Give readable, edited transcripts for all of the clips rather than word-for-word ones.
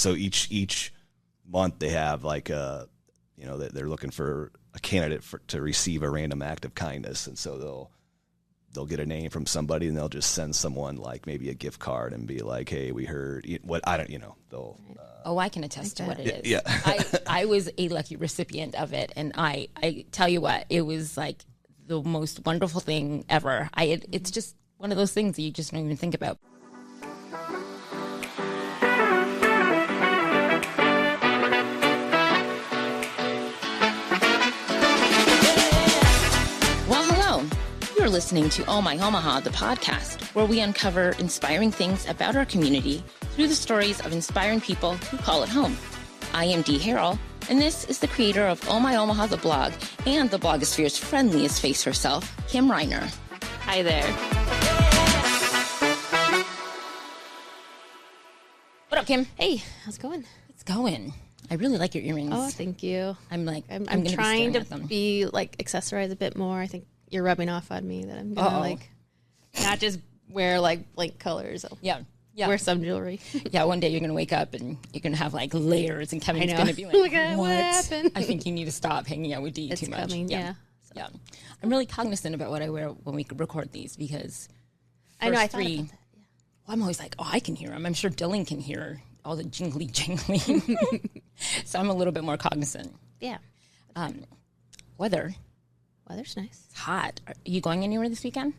so each month they have like they're looking for a candidate to receive a random act of kindness, and so they'll get a name from somebody and they'll just send someone like maybe a gift card and be like, hey, we heard what I don't, they'll. I can attest to what it is. Yeah. I was a lucky recipient of it, and I tell you what, it was like the most wonderful thing ever. It's just one of those things that you just don't even think about. You're listening to Oh My Omaha, the podcast, where we uncover inspiring things about our community through the stories of inspiring people who call it home. I am Dee Harrell, and this is the creator of Oh My Omaha, the blog, and the blogosphere's friendliest face herself, Kim Reiner. Hi there. What up, Kim? Hey, how's it going? It's going. I really like your earrings. Oh, thank you. I'm trying to be like accessorize a bit more. I think you're rubbing off on me that I'm gonna like not just wear like blank colors. So yeah. Wear some jewelry. Yeah, one day you're gonna wake up and you're gonna have like layers, and Kevin's gonna be like, what happened? I think you need to stop hanging out with Dee too much. Coming, yeah. So. I'm really cognizant about what I wear when we record these, because I know I thought about that. Well, I'm always like, I can hear them. I'm sure Dylan can hear all the jingly. So I'm a little bit more cognizant. Yeah. Weather's nice. It's hot. Are you going anywhere this weekend?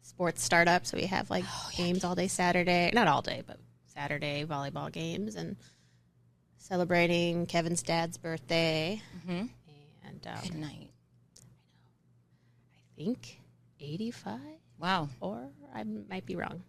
Sports start up, so we have like games all day Saturday. Not all day, but Saturday volleyball games, and celebrating Kevin's dad's birthday. Mm-hmm. And good night. I think 85. Wow. Or I might be wrong.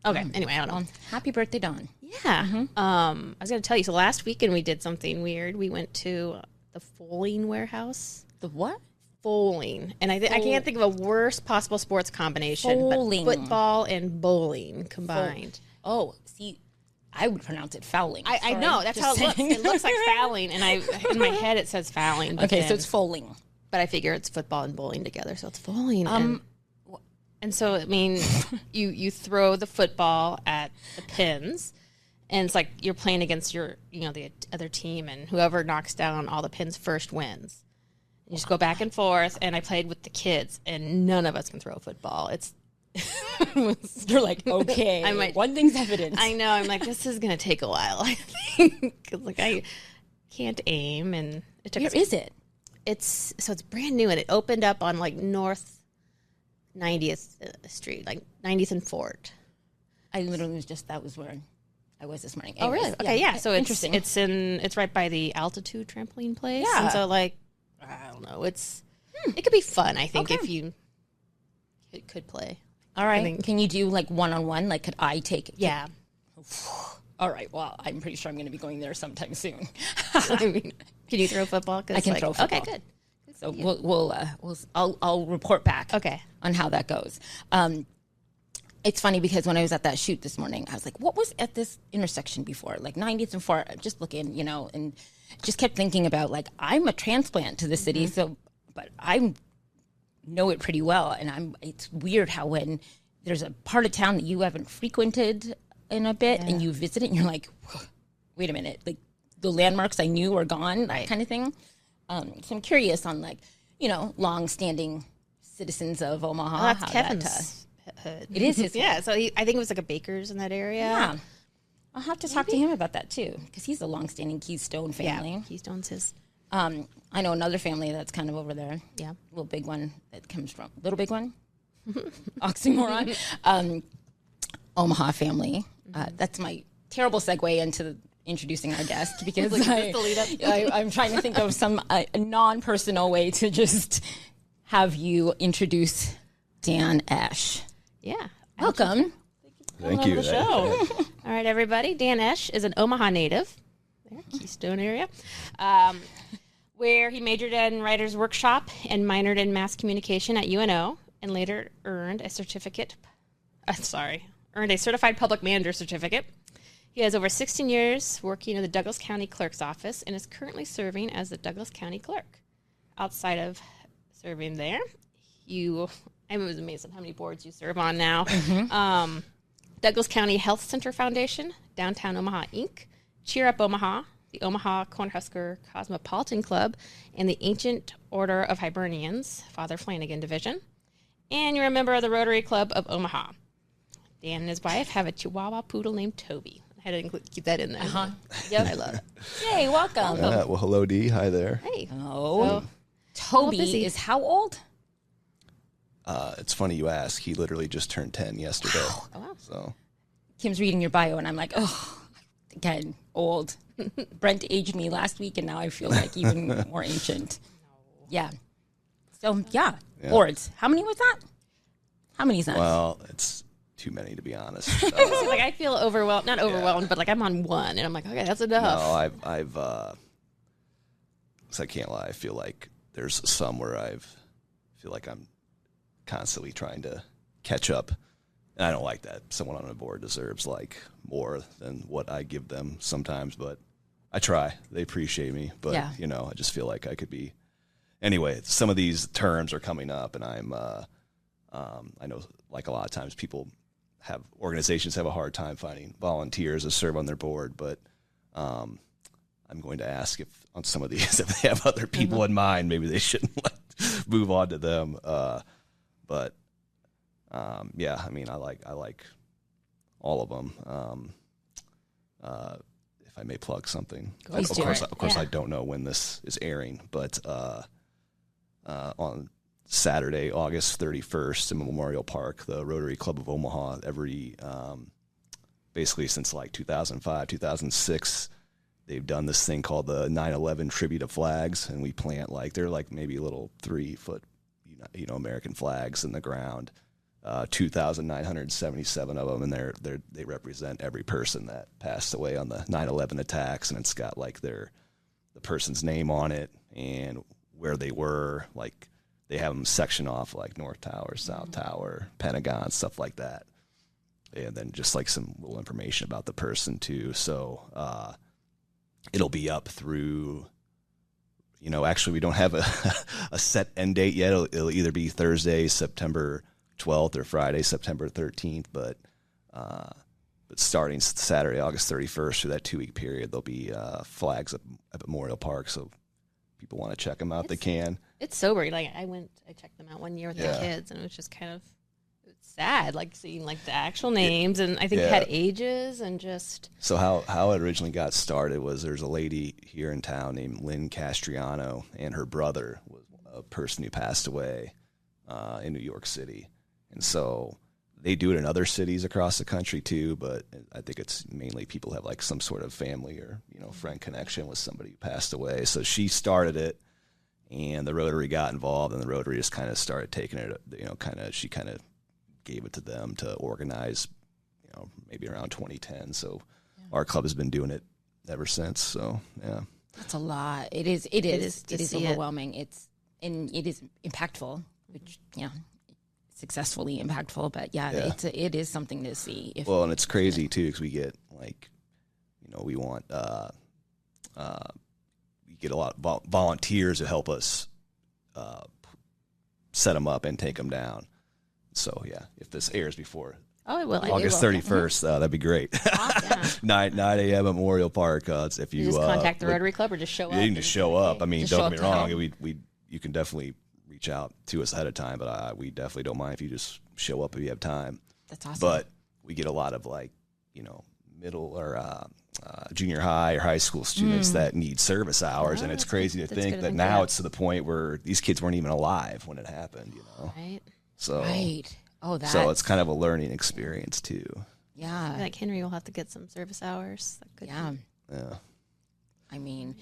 Okay. Anyway, I don't know. Well, happy birthday, Dawn. Yeah. Mm-hmm. I was going to tell you. So last weekend we did something weird. We went to the foaling warehouse. The what? Foaling. And I can't think of a worse possible sports combination. Foaling. But football and bowling combined. Oh, see, I would pronounce it fouling. I know. That's how it looks. It looks like fouling. And in my head it says fouling. Okay, so it's foaling. But I figure it's football and bowling together. So it's foaling. And so, I mean, you throw the football at the pins, and it's like you're playing against the other team, and whoever knocks down all the pins first wins. You just go back and forth, and I played with the kids, and none of us can throw a football. You're like, okay, one thing's evident. I know. I'm like, this is going to take a while, I think. 'Cause, like, I can't aim, and it took Where is it? It's brand new, and it opened up on, like, North 90th Street, like 90th and Fort. I literally that was where I was this morning. Anyways, really? Okay, yeah. So interesting. It's right by the altitude trampoline place. Yeah. And so like, I don't know. It could be fun, I think, if you could play. All right. Can you do like one-on-one? Like, could I take it? Yeah. All right. Well, I'm pretty sure I'm going to be going there sometime soon. I mean, can you throw football? I can throw football. Okay, good. So I'll report back. Okay. On how that goes. It's funny because when I was at that shoot this morning, I was like, what was at this intersection before? Like 90th and 4th, just looking, and just kept thinking about, like, I'm a transplant to the city, but I know it pretty well. And it's weird how when there's a part of town that you haven't frequented in a bit and you visit it and you're like, wait a minute, like the landmarks I knew are gone, that kind of thing. So I'm curious on, like, long-standing citizens of Omaha. Oh, that's Kevin's hood. It is his. Yeah, so I think it was like a baker's in that area. Yeah. I'll have to talk to him about that, too, because he's a long-standing Keystone family. Yeah, Keystone's his. I know another family that's kind of over there. Yeah. Little big one that comes from. Little big one? Oxymoron. Omaha family. That's my terrible segue into introducing our guest, because I'm trying to think of some non-personal way to just have you introduce Dan Esch. Yeah. Welcome. Thank you. On the show. All right, everybody. Dan Esch is an Omaha native, Keystone area, where he majored in writer's workshop and minored in mass communication at UNO, and later earned a certified public manager certificate. He has over 16 years working in the Douglas County Clerk's office and is currently serving as the Douglas County Clerk. Outside of serving there, I was amazed at how many boards you serve on now. Douglas County Health Center Foundation, Downtown Omaha Inc., Cheer Up Omaha, the Omaha Cornhusker Cosmopolitan Club, and the Ancient Order of Hibernians, Father Flanagan Division. And you're a member of the Rotary Club of Omaha. Dan and his wife have a Chihuahua poodle named Toby. I had to keep that in there. Yep. I love it. Yay, welcome. Yeah, well, hello, Dee. Hi there. Hey. Oh, Toby is how old? It's funny you ask. He literally just turned 10 yesterday. Oh, wow. So Kim's reading your bio, and I'm like, oh, again, old. Brent aged me last week, and now I feel like even more ancient. Yeah. So, yeah. Boards. How many was that? How many is that? Well, it's too many, to be honest. Like, I feel overwhelmed. Not overwhelmed, but like I'm on one, and I'm like, okay, that's enough. No, I've so I can't lie. I feel like there's some where feel like I'm constantly trying to catch up. And I don't like that. Someone on a board deserves like more than what I give them sometimes, but I try. They appreciate me, but you know, I just feel like I could be. Anyway, some of these terms are coming up, and I know like a lot of times organizations have a hard time finding volunteers to serve on their board, but I'm going to ask if on some of these, if they have other people in mind, maybe they shouldn't move on to them. Yeah, I mean, I like all of them. If I may plug something, of course, I don't know when this is airing, but on Saturday, August 31st in Memorial Park, the Rotary Club of Omaha, basically since like 2005, 2006, they've done this thing called the 9/11 Tribute of Flags, and we plant they're like maybe little 3-foot, American flags in the ground. 2,977 of them, and they represent every person that passed away on the 9/11 attacks, and it's got like the person's name on it and where they were. Like they have them section off like North Tower, South Tower, Pentagon, stuff like that, and then just like some little information about the person too. So it'll be up through. Actually, we don't have a set end date yet. It'll either be Thursday, September 12th, or Friday, September 13th. But starting Saturday, August 31st, through that 2-week period, there'll be flags at Memorial Park. So people want to check them out, they can. It's sobering. Like I checked them out one year with the kids, and it was just kind of sad, like seeing like the actual names, and I think it had ages and just. So how it originally got started was there's a lady here in town named Lynn Castriano, and her brother was a person who passed away in New York City, and so they do it in other cities across the country too. But I think it's mainly people have like some sort of family or friend connection with somebody who passed away. So she started it, and the Rotary got involved, and the Rotary just kind of started taking it. She kind of gave it to them to organize, maybe around 2010. So our club has been doing it ever since. So yeah, that's a lot. It is overwhelming. It is impactful, which successfully impactful. But it is something to see. And it's crazy too, because we get we want we get a lot of volunteers to help us set them up and take them down. So if this airs before August 31st, that'd be great. 9 a.m. at Memorial Park. If you just contact the Rotary Club or just show up. You can just show up. I mean, don't get me wrong. You can definitely reach out to us ahead of time, but we definitely don't mind if you just show up if you have time. That's awesome. But we get a lot of middle or junior high or high school students that need service hours, and it's crazy to think that now it's to the point where these kids weren't even alive when it happened. Right. So right. So it's kind of a learning experience too. Yeah. Like Henry will have to get some service hours. Yeah. I mean,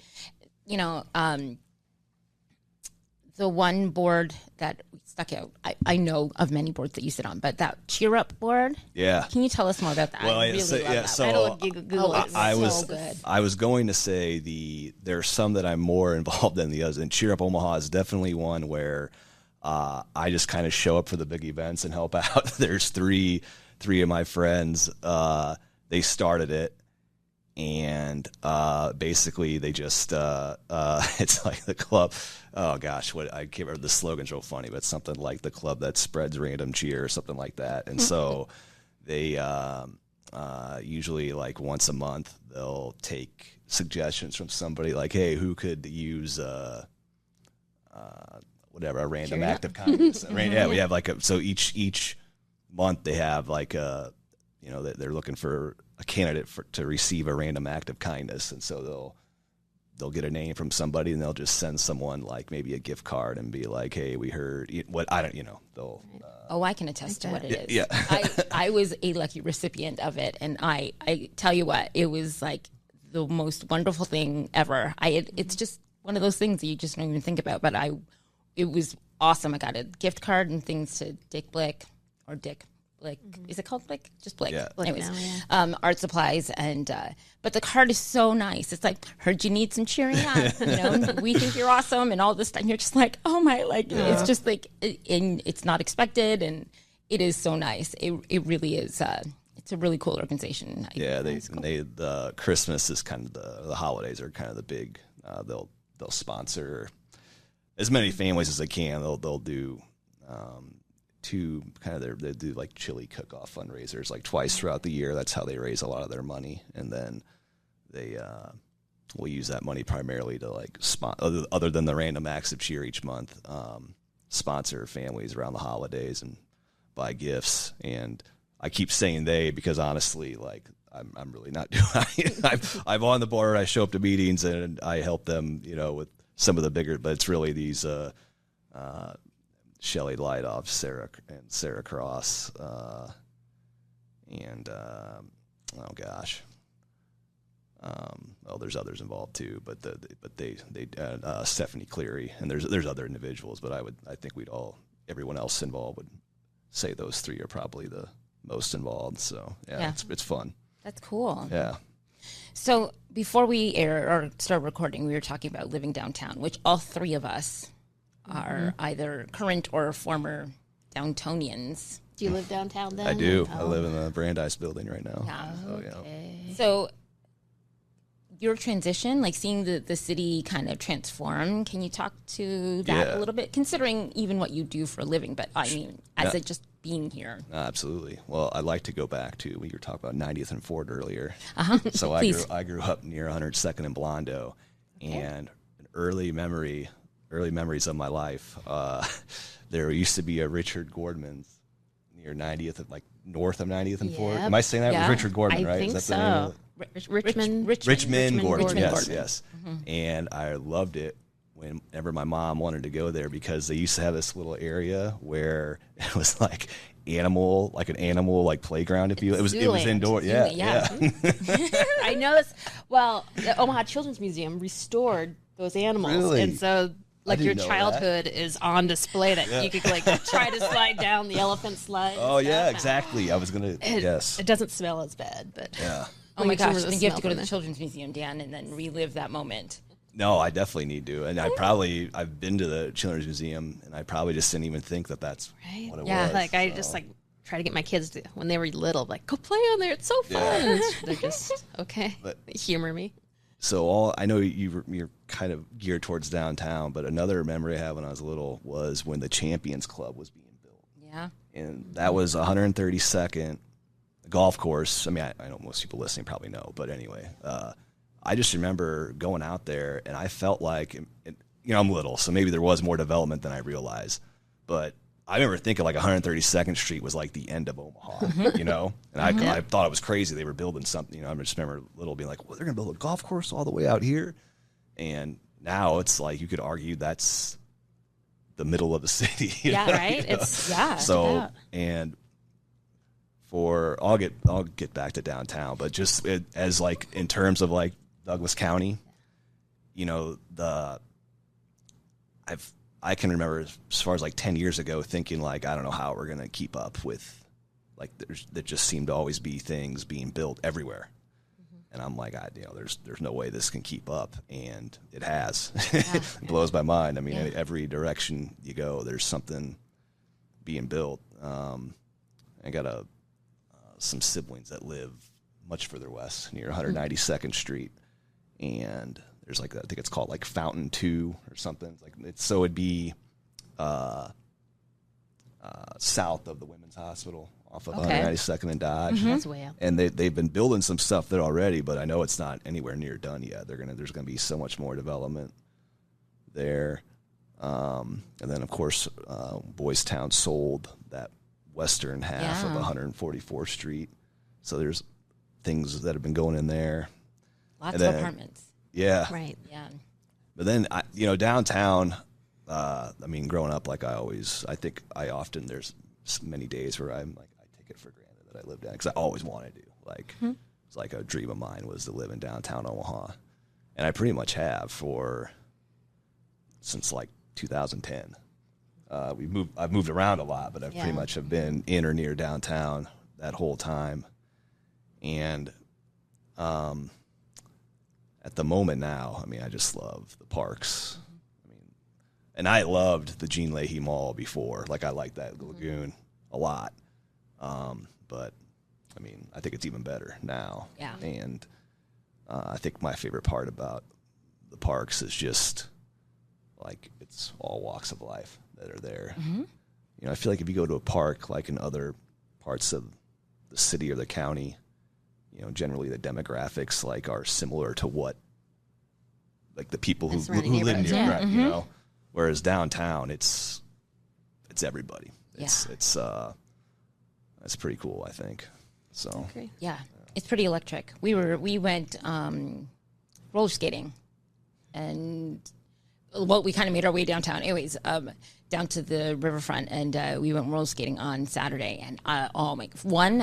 the one board that stuck out, I know of many boards that you sit on, but that Cheer Up board. Yeah. Can you tell us more about that? Well, I really love that. So Google it. So good. I was going to say there's some that I'm more involved in the others, and Cheer Up Omaha is definitely one where I just kind of show up for the big events and help out. There's three of my friends. They started it, and basically they just it's like the club. Oh gosh, I can't remember, the slogan's real funny, but something like the club that spreads random cheer or something like that. And so they usually like once a month they'll take suggestions from somebody like, hey, who could use whatever, a random act of kindness. Yeah, we have like so each month they have like they're looking for a candidate to receive a random act of kindness, and so they'll get a name from somebody and they'll just send someone like maybe a gift card and be like, hey, we heard what, I don't, they'll I can attest to what it is. Yeah. I was a lucky recipient of it, and I tell you what, it was like the most wonderful thing ever. It's just one of those things that you just don't even think about, but it was awesome. I got a gift card and things to Dick Blick. Is it called Blick? Just Blick. Yeah. Anyways, now, yeah. Art supplies, and but the card is so nice. It's like, heard you need some cheering up. We think you're awesome, and all this stuff. And you're just like, oh my, it's just like, and it's not expected, and it is so nice. It really is. It's a really cool organization. The Christmas is kind of the holidays are kind of the big. They'll sponsor as many families as they can. They'll do. To kind of they do like chili cook-off fundraisers like twice throughout the year. That's how they raise a lot of their money, and then they will use that money primarily to like other than the random acts of cheer each month, sponsor families around the holidays and buy gifts. And I keep saying they because honestly, like I'm really not doing. I'm on the board. I show up to meetings and I help them, with some of the bigger, but it's really these. Shelley Lightoff, Sarah Cross, and there's others involved too, but they Stephanie Cleary, and there's other individuals, but I think everyone else involved would say those three are probably the most involved. So yeah. It's fun. That's cool. Yeah. So before we start recording, we were talking about living downtown, which all three of us are either current or former Downtonians. Do you live downtown then? I do. I live in the Brandeis building right now. Yeah. Okay. So your transition, like seeing the city kind of transform, can you talk to that a little bit, considering even what you do for a living, but I mean, as it just being here? Absolutely. Well, I'd like to go back to, we were talking about 90th and Ford earlier. So I grew up near 102nd and Blondo, and an early memories of my life. There used to be a Richard Gordman's near 90th, like north of 90th and Ford. Am I saying that? It was Richard Gordman, right? Think Is that so. the name of it? Richmond Gordman. Yes. Mm-hmm. And I loved it whenever my mom wanted to go there because they used to have this little area where it was like an animal playground. It was indoor. Yeah. I know this. Well, the Omaha Children's Museum restored those animals, Really? And so your childhood is on display that you could try to slide down the elephant slide. Oh yeah, exactly. I was gonna. Yes. It doesn't smell as bad, but Yeah. Oh my gosh! Then you have to go to the Children's Museum, Dan, and then relive that moment. No, I definitely need to, and I've been to the Children's Museum, and I probably just didn't even think that's what it was. I just try to get my kids to, when they were little, go play on there. It's so fun. Yeah. They're just okay. They humor me. So I know you're kind of geared towards downtown, but another memory I have when I was little was when the Champions Club was being built. Yeah. And that was 132nd golf course. I mean, I know most people listening probably know, but anyway, I just remember going out there and I felt like, I'm little, so maybe there was more development than I realized, but I remember thinking 132nd Street was like the end of Omaha, and I thought it was crazy. They were building something, I just remember little being like, well, they're going to build a golf course all the way out here. And now it's like, you could argue that's the middle of the city. Right. So, and I'll get back to downtown, but just as in terms of Douglas County, I can remember as far as 10 years ago thinking I don't know how we're going to keep up with there just seemed to always be things being built everywhere. Mm-hmm. And I'm like, there's no way this can keep up. And it has. It blows my mind. I mean, every direction you go, there's something being built. I got some siblings that live much further west near 192nd Street. And there's I think it's called Fountain 2 or something. It'd be south of the Women's Hospital off of 192nd and Dodge. That's way out. And they've been building some stuff there already, but I know it's not anywhere near done yet. There's gonna be so much more development there. And then of course, Boys Town sold that western half of 144th Street. So there's things that have been going in there. Lots of apartments. Yeah. Right. Yeah. But then, downtown, growing up, there's many days where I'm like, I take it for granted that I live down, because I always wanted to. Like, it's like a dream of mine was to live in downtown Omaha. And I pretty much have since like 2010. I've moved around a lot, but I've pretty much have been in or near downtown that whole time. And at the moment now, I just love the parks. And I loved the Jean Leahy Mall before. Like, I liked that lagoon a lot. But I think it's even better now. Yeah. And I think my favorite part about the parks is just like, it's all walks of life that are there. I feel like if you go to a park, like in other parts of the city or the county, generally the demographics like are similar to what, like the people who live near, right, whereas downtown it's everybody. It's pretty cool, I think. So yeah, it's pretty electric. We went roller skating, and we kind of made our way downtown. Anyways, down to the riverfront, and we went roller skating on Saturday. And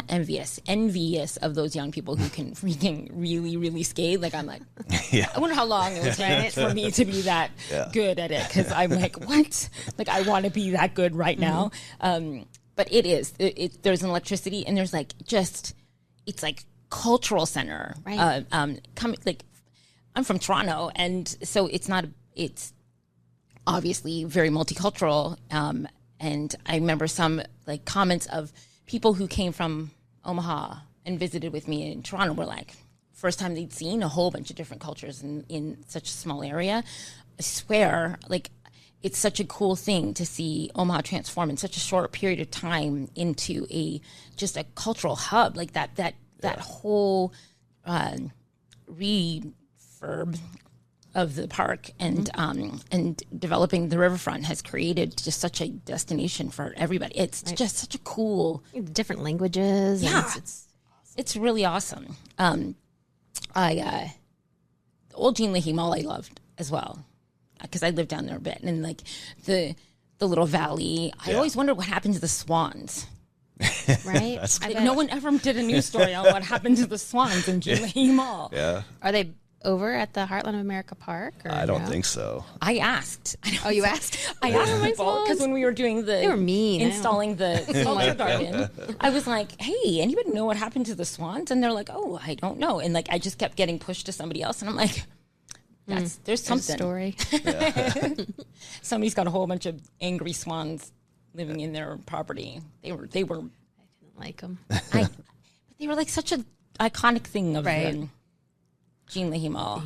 envious of those young people who can freaking really, really skate. Like, I'm like, I wonder how long it would take for me to be that good at it. Because I'm like, what? Like, I want to be that good right now. But it is. There's an electricity, and there's it's like cultural center. Right. I'm from Toronto, and so it's obviously very multicultural. And I remember some comments of people who came from Omaha and visited with me in Toronto were like, first time they'd seen a whole bunch of different cultures in such a small area. I swear, it's such a cool thing to see Omaha transform in such a short period of time into just a cultural hub. Like that whole refurb of the park and developing the riverfront has created just such a destination for everybody. It's just such a cool, different languages. Yeah, and it's really awesome. The old Jean Leahy Mall I loved as well, because I lived down there a bit, and the little valley. I always wondered what happened to the swans. Right? No one ever did a news story on what happened to the swans in Jean Leahy Mall. Yeah. Are they over at the Heartland of America Park? Or I don't think so. I asked. Oh, you asked? I asked people, because when we were doing they were mean. installing the sculpture garden, I was like, hey, anybody know what happened to the swans? And they're like, oh, I don't know. And I just kept getting pushed to somebody else. And I'm like, there's something. A story. Somebody's got a whole bunch of angry swans living in their property. They were. I didn't like them. But they were such an iconic thing of Jean Leahy Mall.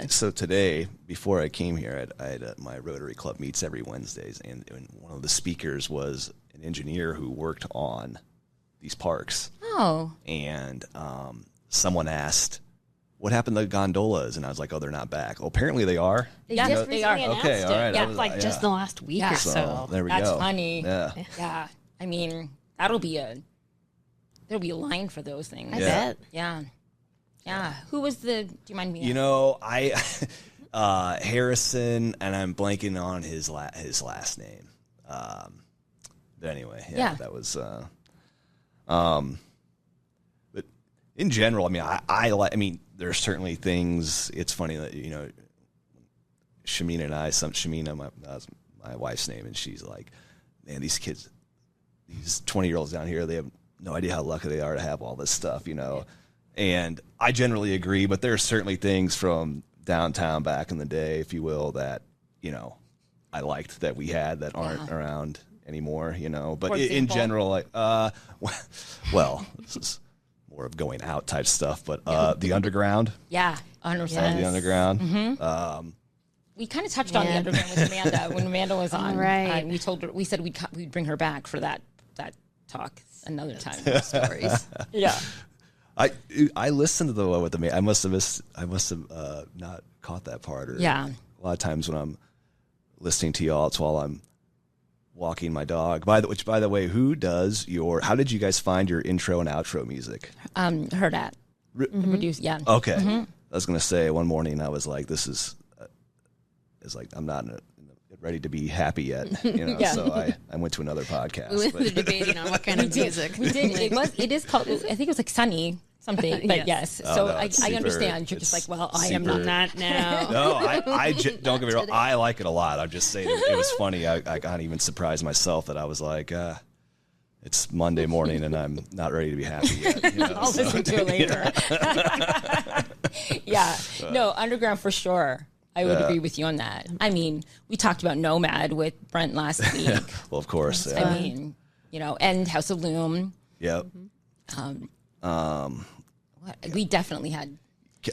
So today, before I came here, I had my Rotary Club meets every Wednesdays, and one of the speakers was an engineer who worked on these parks. Oh. And someone asked, what happened to the gondolas? And I was like, oh, they're not back. Oh, apparently they are. They are. Okay, all right. Yeah, just the last week or so. There we go. That's funny. Yeah. There'll be a line for those things. I bet. Yeah. Yeah. Who was do you mind me? Harrison, and I'm blanking on his last name. But anyway, that was, but in general, there's certainly things. It's funny that, Shamina and Shamina, that's my wife's name, and she's like, man, these kids, these 20-year-olds down here, they have no idea how lucky they are to have all this stuff, And I generally agree, but there are certainly things from downtown back in the day, if you will, that, I liked that we had that aren't around anymore, But in general, this is more of going out type stuff, but the underground. Yeah, 100%. The underground. Mm-hmm. We kind of touched on the underground with Amanda when Amanda was on. Right. We said we'd bring her back for that talk. another time. Stories. Yeah. I listened to the one with the I must have not caught that part. Or Yeah. A lot of times when I'm listening to y'all, it's while I'm walking my dog. By the way, how did you guys find your intro and outro music? Hurrdat. Produced, yeah. Okay. I was going to say one morning I was like, this is like, I'm not ready to be happy yet. Yeah. So I went to another podcast. We were debating on what kind of music. We did. It is called, I think it was like Sunny something, but yes. Oh, So no, I understand. You're just like, well, I am not now. No, don't get me wrong. I like it a lot. I'm just saying it was funny. I got even surprised myself that I was like, it's Monday morning and I'm not ready to be happy yet. I'll listen to it later. Yeah. No, Underground for sure. I would agree with you on that. I mean, we talked about Nomad with Brent last week. Well, of course. I mean, and House of Loom. Yep. We definitely had.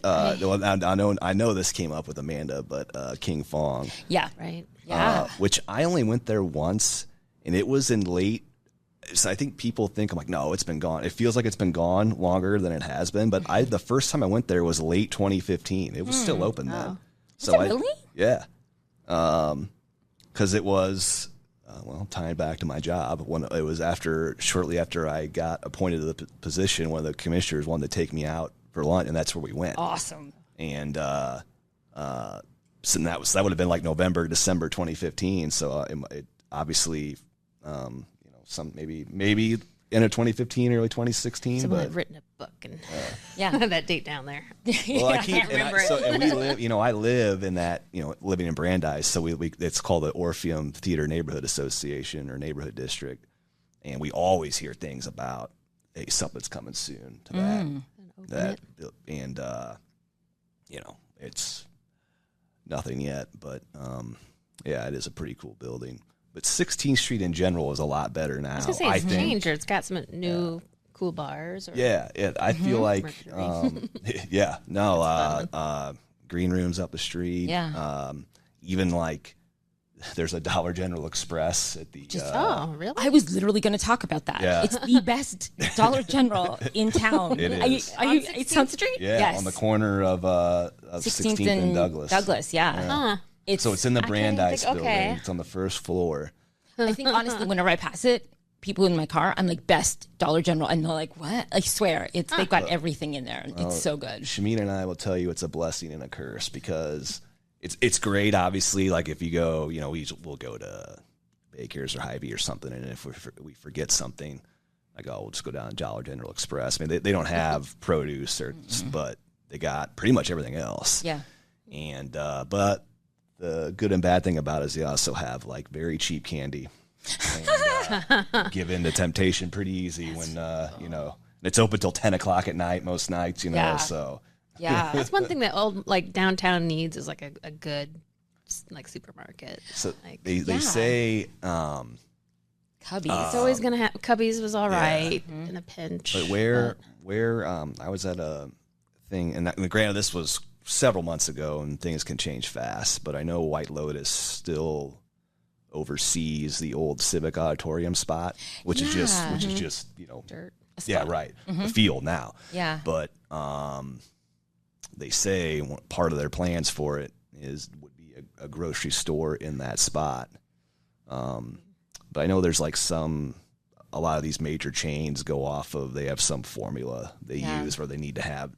Well, I know this came up with Amanda, but King Fong. Yeah. Right. Yeah. Which I only went there once, and it was in late. So I think people think I'm like, no, it's been gone. It feels like it's been gone longer than it has been. But the first time I went there was late 2015. It was still open then. So Is it really? Yeah. Because it was, tying back to my job, when it was shortly after I got appointed to the position, one of the commissioners wanted to take me out for lunch, and that's where we went. Awesome. And so that would have been like November, December 2015. So it obviously, some maybe end of 2015, early 2016. Someone but had written a book and Yeah. that date down there. well, I can't remember it. and we live, I live in that, living in Brandeis. So it's called the Orpheum Theater Neighborhood Association or Neighborhood District. And we always hear things about, hey, something's coming soon to that. And, it's nothing yet, but, yeah, it is a pretty cool building. But 16th Street in general is a lot better now. I was going to say it's changed, or it's got some new cool bars. Or I feel like, green rooms up the street. Yeah. Even like there's a Dollar General Express at the. Oh, really? I was literally going to talk about that. Yeah. It's the best Dollar General in town. It is. Are you 16th Street? Yeah, Yes. on the corner of 16th and Douglas. Douglas, yeah. Huh. So it's in the Brandeis building. okay. It's on the first floor. I think honestly, whenever I pass it, people in my car, I'm like, best Dollar General, and they're like, what? I swear, they've got everything in there. It's so good. Shameen and I will tell you it's a blessing and a curse because it's great. Obviously, like if you go, we'll go to Baker's or Hy-Vee or something, and if we forget something, like we'll just go down to Dollar General Express. I mean, they don't have produce but they got pretty much everything else. Yeah. And but the good and bad thing about it is they also have like very cheap candy. And, give in to temptation pretty easy when it's open till 10 o'clock at night most nights. Yeah. So Yeah. That's one thing that old downtown needs is like a good supermarket. So Like, they say Cubbies. it's always gonna have Cubbies was all right in a pinch. but where I was at a thing, and granted this was several months ago and things can change fast, but I know White Lotus still oversees the old Civic Auditorium spot, which is just Dirt. yeah, right, a field now. Yeah. But they say part of their plans for it would be a grocery store in that spot. But I know there's like a lot of these major chains go off of, they have some formula they use where they need to have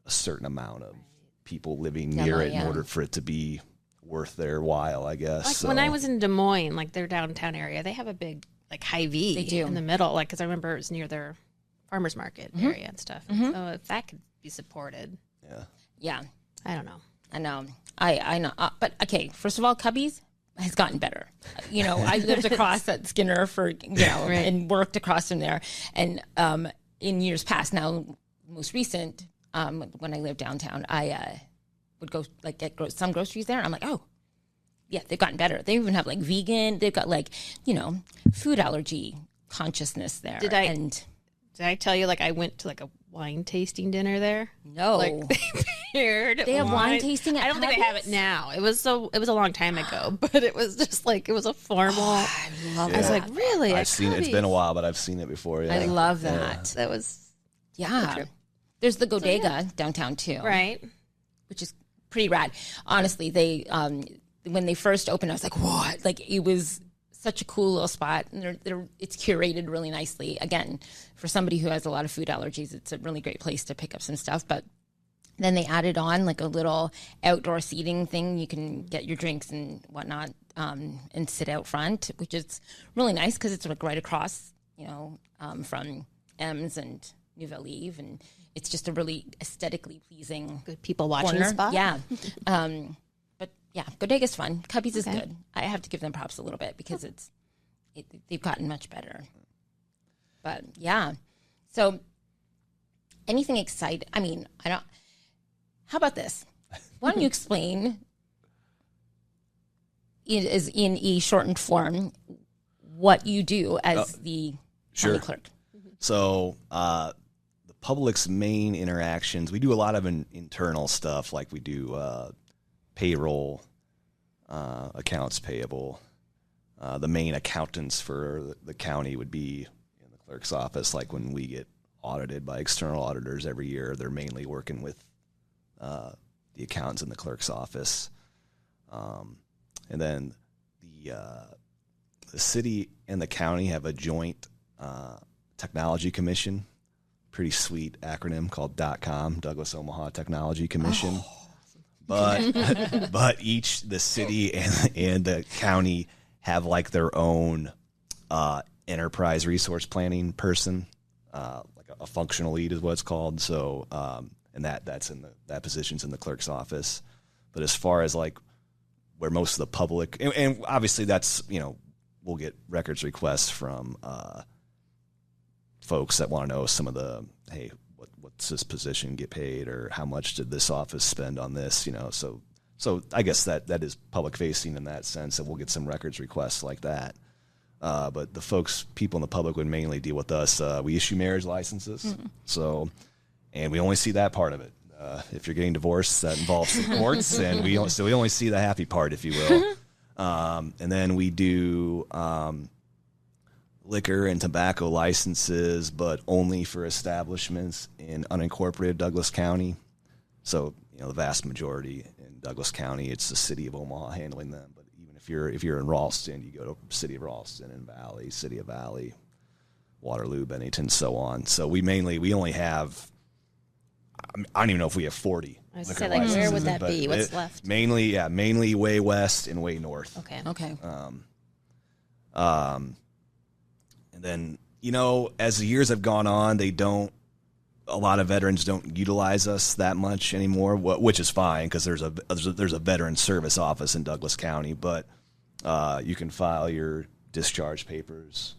a certain amount of people living near it in order for it to be worth their while, I guess. Like when I was in Des Moines, like their downtown area, they have a big Hy-Vee in the middle, because I remember it was near their farmers market area and stuff. So if that could be supported, Yeah. I don't know. I know. I know. But okay, first of all, Cubbies has gotten better. I lived across at Skinner for, and worked across from there. And in years past, now most recent, when I lived downtown, I would go get some groceries there. I'm like, oh, yeah, they've gotten better. They even have like vegan. They've got like, food allergy consciousness there. Did I tell you I went to like a wine tasting dinner there? No. weird. They have wine tasting at I don't think they have it now. It was a long time ago, but it was just like, it was a formal. I love I was that. like, really? I've seen it. It's been a while, but I've seen it before. Yeah. I love that. That was Yeah. There's the Bodega downtown too. right. Which is pretty rad. Honestly, they when they first opened, I was like, what? Like, it was such a cool little spot. And it's curated really nicely. Again, for somebody who has a lot of food allergies, it's a really great place to pick up some stuff. But then they added on like a little outdoor seating thing. You can get your drinks and whatnot and sit out front, which is really nice because it's like right across, from M's and Nouvelle Eve. And it's just a really aesthetically pleasing Good people watching corner. spot. Yeah. But yeah, Bodega's fun. Cubby's is good. I have to give them props a little bit because they've gotten much better. But yeah. So anything exciting? I mean, how about this? Why don't you explain in a shortened form what you do as the county clerk? So, the public's main interactions, we do a lot of internal stuff, like we do payroll, accounts payable. The main accountants for the county would be in the clerk's office. Like when we get audited by external auditors every year, they're mainly working with the accountants in the clerk's office. And then the city and the county have a joint technology commission, pretty sweet acronym called DOCCOM, Douglas Omaha Technology Commission. But the city and the county have like their own enterprise resource planning person, like a functional lead is what it's called. So and that position's in the clerk's office. But as far as like where most of the public and obviously that's we'll get records requests from folks that want to know some of the, hey, what's this position get paid, or how much did this office spend on this, so I guess that is public facing in that sense, that we'll get some records requests like that. But the people in the public would mainly deal with us. We issue marriage licenses, so, and we only see that part of it. If you're getting divorced, that involves the courts, and we only see the happy part, if you will. And then we do liquor and tobacco licenses, but only for establishments in unincorporated Douglas County. So, the vast majority in Douglas County, it's the city of Omaha handling them. But even if you're in Ralston, you go to city of Ralston and Valley, city of Valley, Waterloo, Bennington, so on. So we only have, I don't even know if we have 40. I was say, like, where would that be? What's left? Mainly way west and way north. Okay. And then, as the years have gone on, a lot of veterans don't utilize us that much anymore, which is fine because there's a veteran service office in Douglas County, but you can file your discharge papers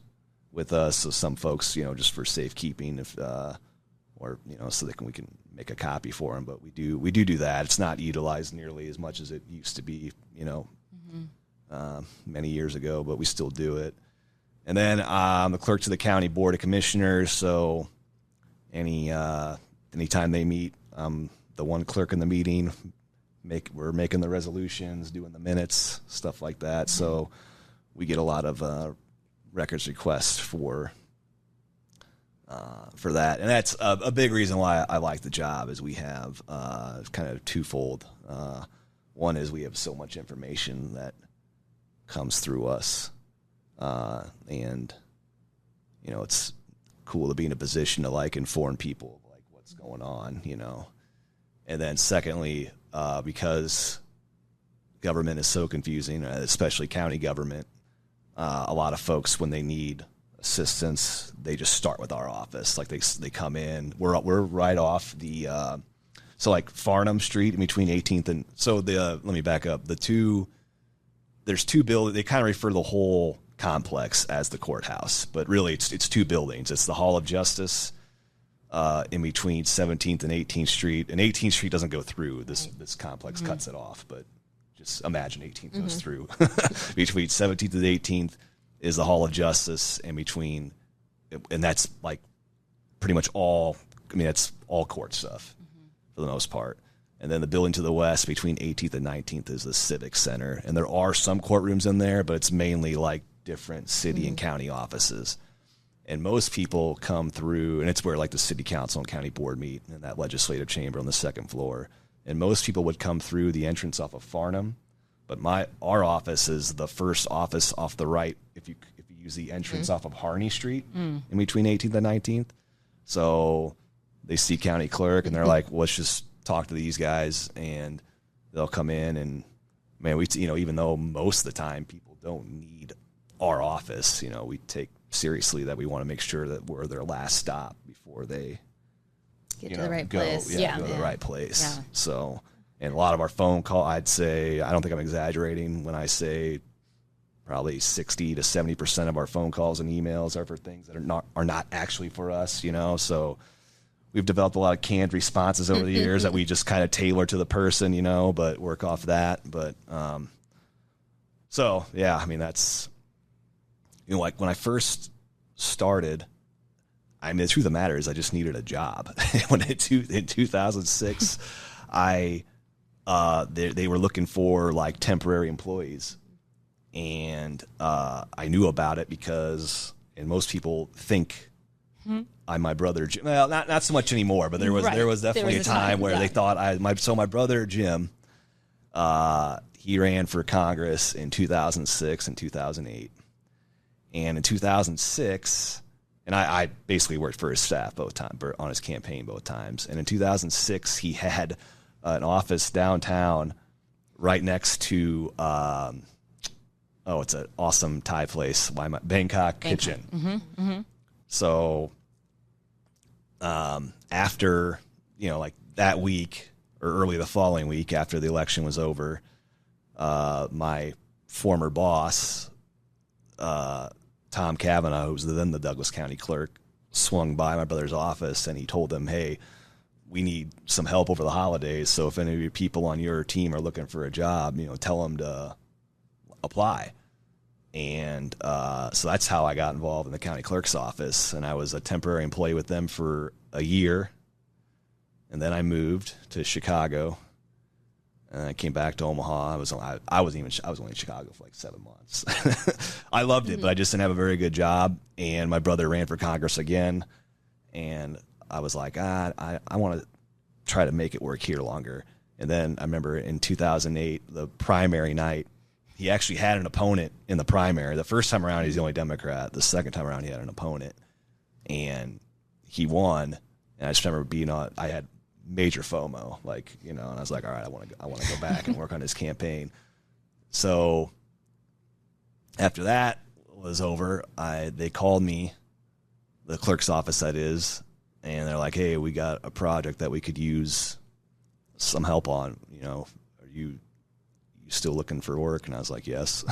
with us. So some folks, just for safekeeping, so we can make a copy for them. But we do that. It's not utilized nearly as much as it used to be, many years ago, but we still do it. And then I'm the clerk to the county board of commissioners. So anytime they meet, I'm the one clerk in the meeting. We're making the resolutions, doing the minutes, stuff like that. So we get a lot of records requests for that, and that's a big reason why I like the job. Is we have kind of twofold. One is we have so much information that comes through us. And it's cool to be in a position to like inform people like what's going on, and then secondly, because government is so confusing, especially county government, a lot of folks, when they need assistance, they just start with our office. Like they come in, we're right off the, so like Farnham Street in between 18th and, so let me back up. There's two buildings, they kind of refer to the whole complex as the courthouse, but really it's two buildings. It's the Hall of Justice in between 17th and 18th Street, and 18th Street doesn't go through this complex, cuts it off, but just imagine 18th goes through. Between 17th and 18th is the Hall of Justice, and that's like pretty much all, that's all court stuff for the most part. And then the building to the west between 18th and 19th is the Civic Center. And there are some courtrooms in there, but it's mainly like different city and county offices. And most people come through, and it's where like the city council and county board meet in that legislative chamber on the second floor. And most people would come through the entrance off of Farnham. But our office is the first office off the right if you use the entrance off of Harney Street in between 18th and 19th. So they see county clerk, and they're like, well, let's just talk to these guys, and they'll come in. And man, even though most of the time people don't need our office, we take seriously that we want to make sure that we're their last stop before they get to the right place. Go to the right place. Yeah. So, and a lot of our phone call, I'd say, I don't think I'm exaggerating when I say probably 60 to 70% of our phone calls and emails are for things that are not actually for us, So we've developed a lot of canned responses over the years that we just kind of tailor to the person, but work off that. But so yeah, I mean, that's, like when I first started, I mean, the truth of the matter is I just needed a job. When in 2006, they were looking for like temporary employees, and I knew about it because, and most people think I'm my brother Jim. Well, not so much anymore, but there was definitely a time where they thought my brother Jim, he ran for Congress in 2006 and 2008. And in 2006, and I basically worked for his staff both times, on his campaign both times. And in 2006, he had an office downtown right next to, it's an awesome Thai place, Bangkok Kitchen. So after, like that week or early the following week after the election was over, my former boss, Tom Cavanaugh, who was then the Douglas County Clerk, swung by my brother's office, and he told them, hey, we need some help over the holidays, so if any of your people on your team are looking for a job, tell them to apply. And so that's how I got involved in the county clerk's office, and I was a temporary employee with them for a year, and then I moved to Chicago. And I came back to Omaha. I was only in Chicago for like 7 months. I loved it, but I just didn't have a very good job. And my brother ran for Congress again, and I was like, I want to try to make it work here longer. And then I remember in 2008, the primary night, he actually had an opponent in the primary. The first time around, he's the only Democrat. The second time around, he had an opponent, and he won. And I just remember I had major FOMO, and I was like, all right, I want to go back and work on his campaign. So after that was over, they called me, the clerk's office that is, and they're like, hey, we got a project that we could use some help on. Are you still looking for work? And I was like, yes.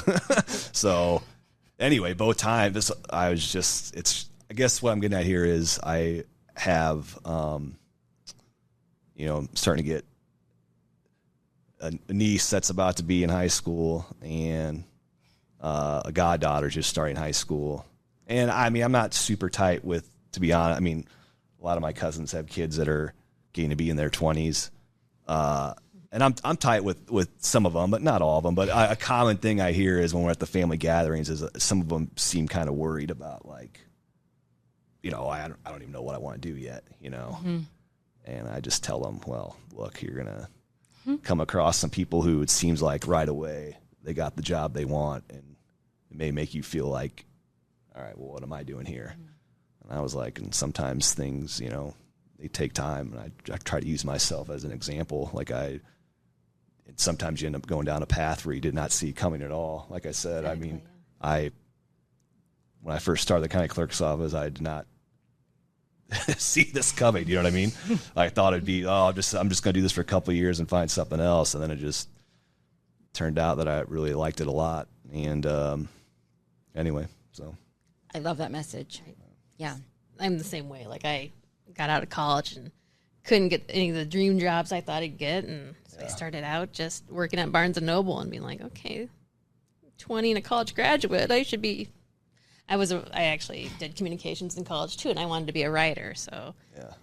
So anyway, both times I guess what I'm getting at here is I have, starting to get a niece that's about to be in high school, and a goddaughter just starting high school. And I mean, I'm not super tight with, to be honest. I mean, a lot of my cousins have kids that are getting to be in their 20s. And I'm tight with some of them, but not all of them. But a common thing I hear is when we're at the family gatherings is some of them seem kind of worried about, like, I don't even know what I want to do yet, And I just tell them, well, look, you're going to come across some people who it seems like right away they got the job they want, and it may make you feel like, all right, well, what am I doing here? And I was like, and sometimes things, they take time, and I try to use myself as an example. And sometimes you end up going down a path where you did not see coming at all. Like I said, exactly, when I first started the county clerk's office, I did not see this coming. You know what I mean? I thought it'd be, I'm just going to do this for a couple of years and find something else. And then it just turned out that I really liked it a lot. And anyway, so. I love that message. Yeah. I'm the same way. Like, I got out of college and couldn't get any of the dream jobs I thought I'd get. And so I started out just working at Barnes & Noble and being like, okay, 20 and a college graduate, I should be. I actually did communications in college too, and I wanted to be a writer. So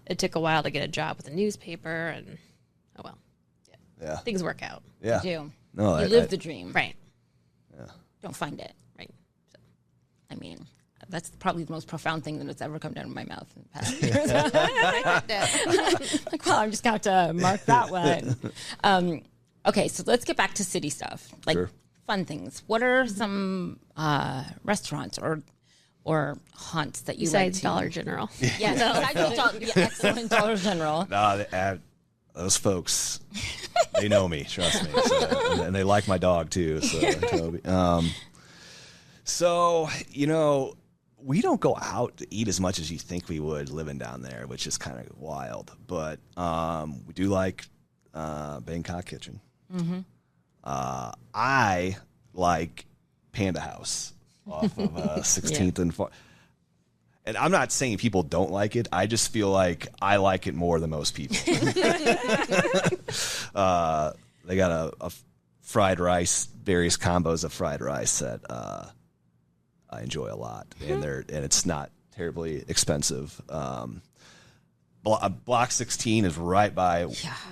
it took a while to get a job with a newspaper, and oh well. Yeah. things work out. Yeah. You do. No, You live the dream. Right. Don't find it. Right. So, I mean, that's probably the most profound thing that's ever come down to my mouth in the past years. Like, well, I'm just going to have to mark that one. Okay, so let's get back to city stuff. Like, Sure. fun things. What are some restaurants or haunts that you Besides like to? Dollar General. Excellent Dollar General. No, those folks, they know me. Trust me, and they like my dog too. So, Toby. So we don't go out to eat as much as you think we would living down there, which is kind of wild. But we do like Bangkok Kitchen. Mm-hmm. I like Panda House off of 16th and 4th. And I'm not saying people don't like it. I just feel like I like it more than most people. They got a fried rice, various combos of fried rice that I enjoy a lot, and it's not terribly expensive. Block 16 is right by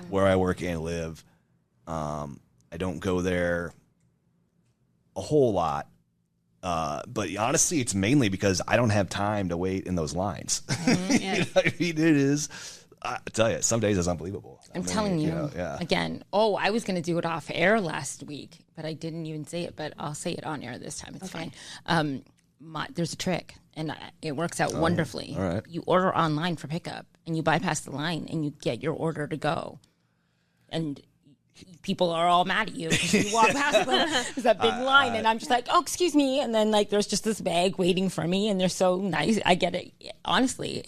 where I work and live. I don't go there a whole lot. But honestly, it's mainly because I don't have time to wait in those lines. Yeah. I mean, it is. I tell you, some days it's unbelievable. I'm telling you, again. Oh, I was going to do it off air last week, but I didn't even say it. But I'll say it on air this time. It's fine. There's a trick, and it works out wonderfully. All right. You order online for pickup, and you bypass the line, and you get your order to go. And people are all mad at you because you walk past them. There's that big line, and I'm just like, oh, excuse me. And then there's just this bag waiting for me, and they're so nice. I get it. Honestly,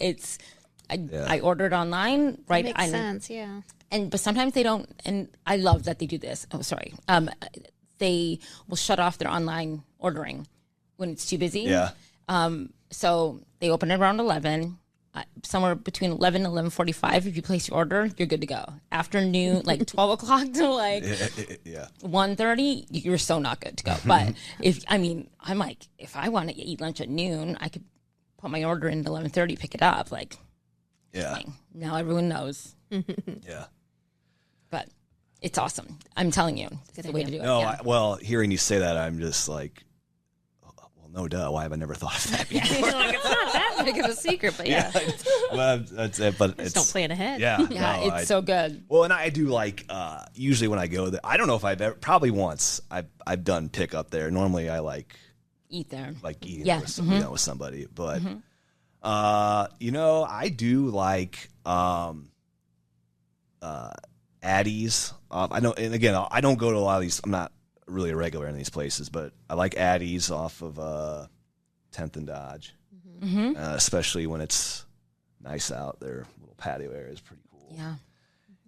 I ordered online, right? Makes sense, yeah. But sometimes they don't, and I love that they do this. Oh, sorry. They will shut off their online ordering when it's too busy. Yeah. So they open it around 11. Somewhere between 11 and 11:45, if you place your order, you're good to go. Afternoon, 12 o'clock to 1:30, you're so not good to go. But I'm like, if I want to eat lunch at noon, I could put my order in at 11:30, pick it up. Fine. Now everyone knows. Yeah. But it's awesome. I'm telling you, it's the way to do it. No, Yeah. hearing you say that, I'm just like, well, no duh. Why have I never thought of that before? It's not that big of a secret, but yeah. Well, that's it. But Just don't plan ahead. Yeah. Yeah, no, it's so good. Well, and I do usually when I go there, I don't know if I've ever, probably once I've done pickup there. Normally I Eat there. eating Yeah. with, with somebody, but I do like Addie's. I know, and again, I don't go to a lot of these. I'm not really a regular in these places, but I like Addie's off of 10th and Dodge, especially when it's nice out. Their little patio area is pretty cool. Yeah.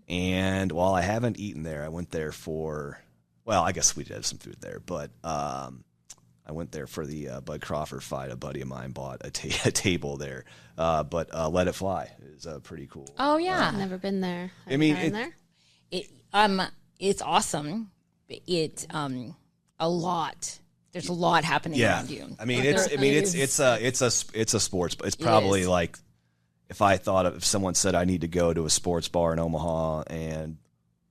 And while I haven't eaten there, I went there for, well, I guess we did have some food there, but I went there for the Bud Crawford fight. A buddy of mine bought a table there, but Let It Fly is pretty cool. Oh yeah. I've never been there. I mean, been there? It's awesome. It's a lot. There's a lot happening around you. I mean, it's a sports, but it's probably like if someone said I need to go to a sports bar in Omaha, and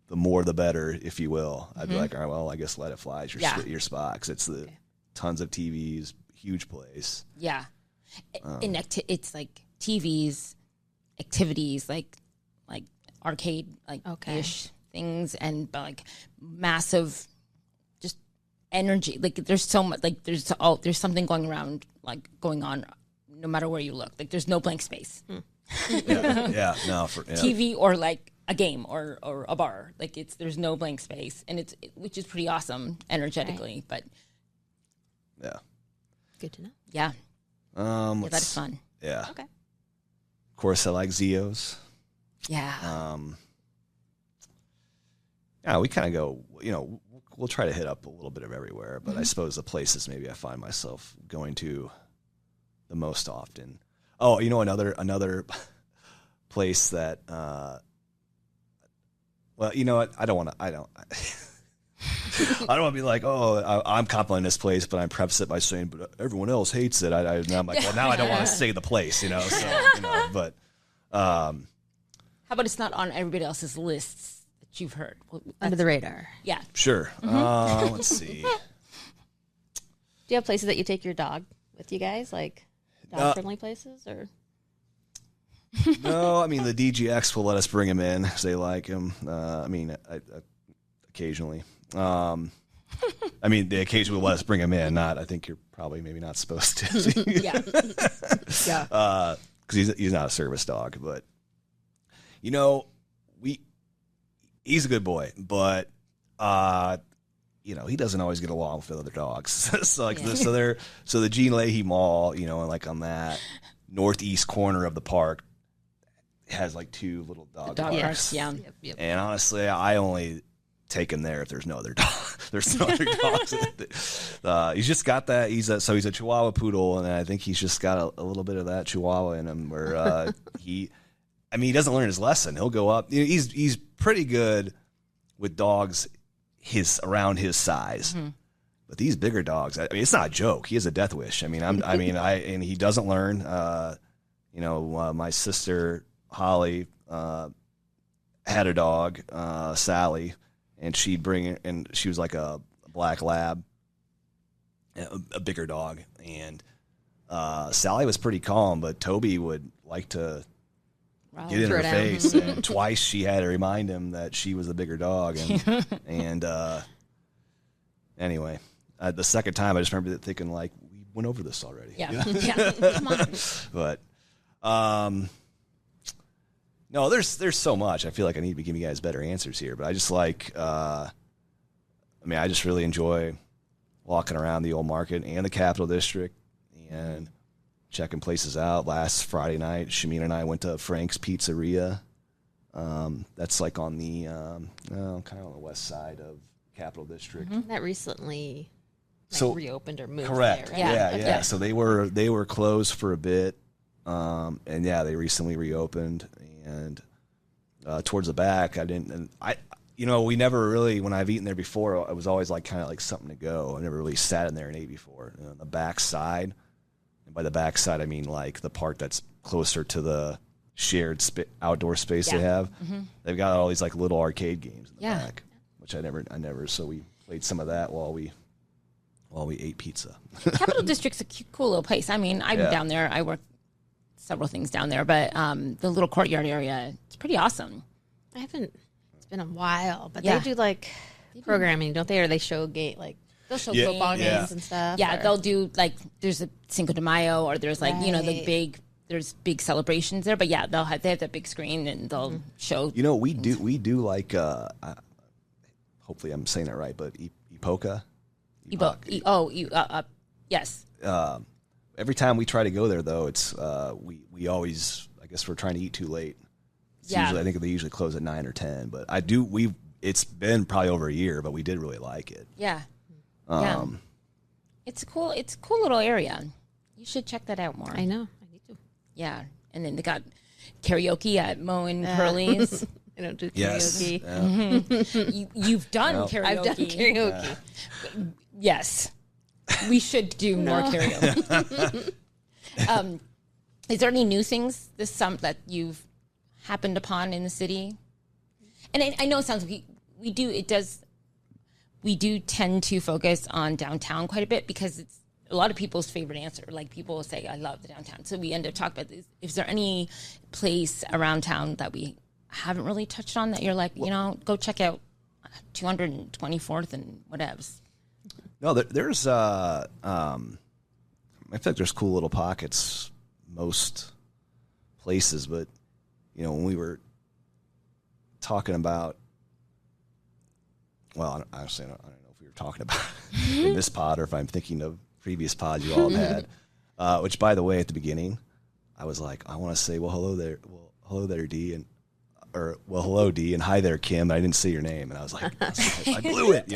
the more the better, if you will, I'd be like, all right, well, I guess Let It Fly is your spot, 'cause it's tons of TVs, huge place. Yeah. It's like TVs, activities, like arcade, ish things, and massive just energy. There's so much, there's something going on no matter where you look. There's no blank space. TV or a game or a bar. There's no blank space, and which is pretty awesome energetically, but yeah. Good to know. Yeah. That's fun. Yeah. Okay. Of course, I like Zio's. Yeah. Yeah, we kind of go, we'll try to hit up a little bit of everywhere, but I suppose the places maybe I find myself going to the most often. Oh, another place that, well, you know what? I don't want to be like, oh, I'm complimenting this place, but I'm preface it by saying, but everyone else hates it. And I'm like, well, now I don't want to say the place, but. How about it's not on everybody else's lists that you've heard Under the radar. Yeah. Sure. Let's see. Do you have places that you take your dog with you guys, like dog-friendly places, or? No, I mean the DGX will let us bring him in because they like him. I mean, occasionally. I mean, they occasionally will let us bring him in. Not, I think you're probably maybe not supposed to. Yeah. Yeah. Because he's not a service dog, but you know, he's a good boy, but you know, he doesn't always get along with other dogs. So like, so the Gene Leahy Mall, you know, like on that northeast corner of the park has like 2 little dog parks. Yeah. Yep. And honestly, I only take him there if there's no other dog. There's no other dogs. He's just got that. He's a Chihuahua poodle, and I think he's just got a little bit of that Chihuahua in him. Where he doesn't learn his lesson. He'll go up. He's pretty good with dogs around his size. Mm-hmm. But these bigger dogs, I mean, it's not a joke. He has a death wish. I mean, and he doesn't learn. You know, my sister Holly had a dog, Sally, and she'd bring it, and she was like a black lab, a bigger dog, and Sally was pretty calm, but Toby would like to get in her face, and twice she had to remind him that she was the bigger dog, and anyway. The second time, I just remember thinking, like, we went over this already. Yeah. Yeah. Come on. But, no, there's so much. I feel like I need to be giving you guys better answers here. But I just like, I just really enjoy walking around the old market and the Capital District and checking places out. Last Friday night, Shameen and I went to Frank's Pizzeria. That's like on the, kind of on the west side of Capital District. Mm-hmm. That recently... reopened or moved. Correct. There, right? Yeah. So they were closed for a bit, and they recently reopened. And towards the back, we never really, when I've eaten there before, it was always like kind of like something to go. I never really sat in there and ate before. And on the back side, and by the back side, I mean like the part that's closer to the shared outdoor space they have. Mm-hmm. They've got all these like little arcade games in the back, which I never. So we played some of that while we ate pizza. Capital District's a cool little place. I mean, I'm down there. I work several things down there, but the little courtyard area, it's pretty awesome. It's been a while, but they do like programming, don't they? Or they show they'll show football games and stuff. Yeah, they'll do like, there's a Cinco de Mayo, or there's like, there's big celebrations there, but yeah, they have that big screen and they'll show. You know, we do like, hopefully I'm saying that right, but Epoca. Yes. Every time we try to go there, though, it's we always, I guess we're trying to eat too late. Usually, I think they usually close at 9 or 10. But it's been probably over a year, but we did really like it. Yeah. It's a cool little area. You should check that out more. I know. I need to. Yeah. And then they got karaoke at Mo and Curly's. I don't do karaoke. Yes. Yeah. Mm-hmm. You've done karaoke. I've done karaoke. Yes. We should do more karaoke. Is there any new things this summer that you've happened upon in the city? And I know it sounds like we do tend to focus on downtown quite a bit because it's a lot of people's favorite answer. Like, people will say, I love the downtown. So we end up talking about this. Is there any place around town that we haven't really touched on that you're like, go check out 224th and whatevs? No, there's I feel like there's cool little pockets most places, but when we were talking about, well, honestly, I don't know if we were talking about in this pod or if I'm thinking of previous pods you all have had. Which, by the way, at the beginning, I was like, I want to say, hello there, D, and hello, D, and hi there, Kim. I didn't say your name, and I was like, I blew it,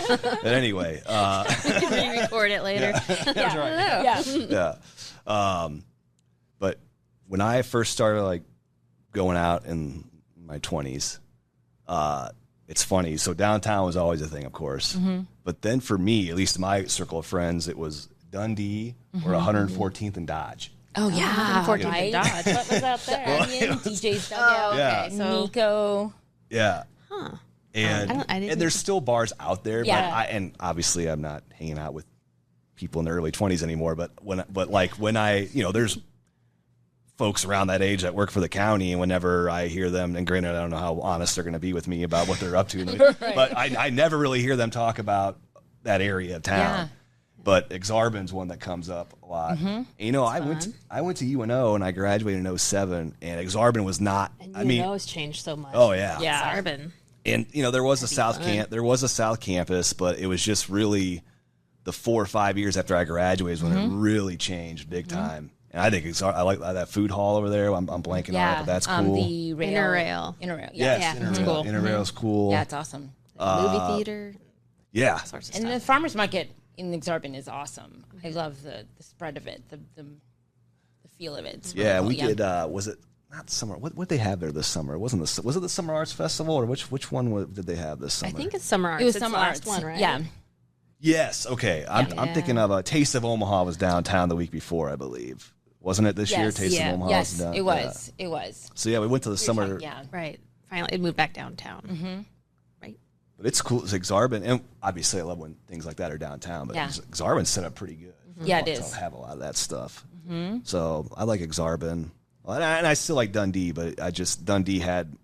But anyway, re-record it later. But when I first started going out in my 20s, it's funny. So downtown was always a thing, of course. Mm-hmm. But then for me, at least in my circle of friends, it was Dundee or 114th and Dodge. Oh, yeah. 114th and Dodge. What was out there? DJ's Dugout. Okay. So Nico. Yeah. Huh. And, and there's still bars out there, Yeah. and obviously I'm not hanging out with people in their early 20s anymore. But when I, there's folks around that age that work for the county, and whenever I hear them, and granted, I don't know how honest they're going to be with me about what they're up to, but I never really hear them talk about that area of town. Yeah. But Exarban's one that comes up a lot. And, I went to UNO and I graduated in 07, and Exarban was not. And UNO's changed so much. Oh yeah, Yeah. Exarban. And there was a South Campus, but it was just really the 4 or 5 years after I graduated when it really changed big time. And I think I like that food hall over there. I'm blanking on it, but that's cool. The Interrail. Interrail. Yes, it's cool. Interrail's cool. Yeah, it's awesome. Movie theater. Yeah. Sorts of And the stuff. farmers market in Exarban is awesome. I love the spread of it, the feel of it. It's really Yeah, cool. we did. Was it not summer? What they have there this summer? Was it the Summer Arts Festival, or which one did they have this summer? I think it's Summer Arts. It was It's Summer the Arts. last one, right? Yeah. Yes. Okay. I'm thinking of a Taste of Omaha was downtown the week before, I believe. Wasn't it this year? Taste of Omaha Yes, was down. it was. It was. So yeah, we went to the summer. Yeah. Right. Finally, it moved back downtown. Right. But it's cool. It's Exarban, and obviously I love when things like that are downtown. But Yeah. Exarban's set up pretty good. Yeah, it is. To have a lot of that stuff. So I like Exarban, and I still like Dundee, but Dundee had,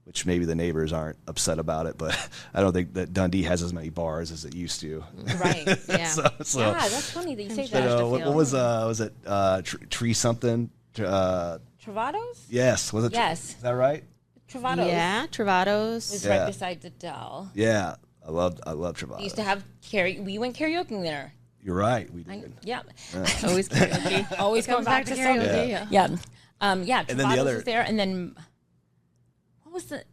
which maybe the neighbors aren't upset about it, but I don't think that Dundee has as many bars as it used to. Right. Yeah. So, yeah, that's funny that you say but, that. what was it? Tree something? Travados? Yes. Was it? Yes. Is that right? Travados. Yeah, Travados. Was Yeah. right beside the Dell. Yeah. I love Travado. We used to have we went karaoke there. You're right. We did. Yeah. Always karaoke. Always going back to karaoke. something. Yeah. Yeah. Yeah. And then the Travados other- was there, and then what was the?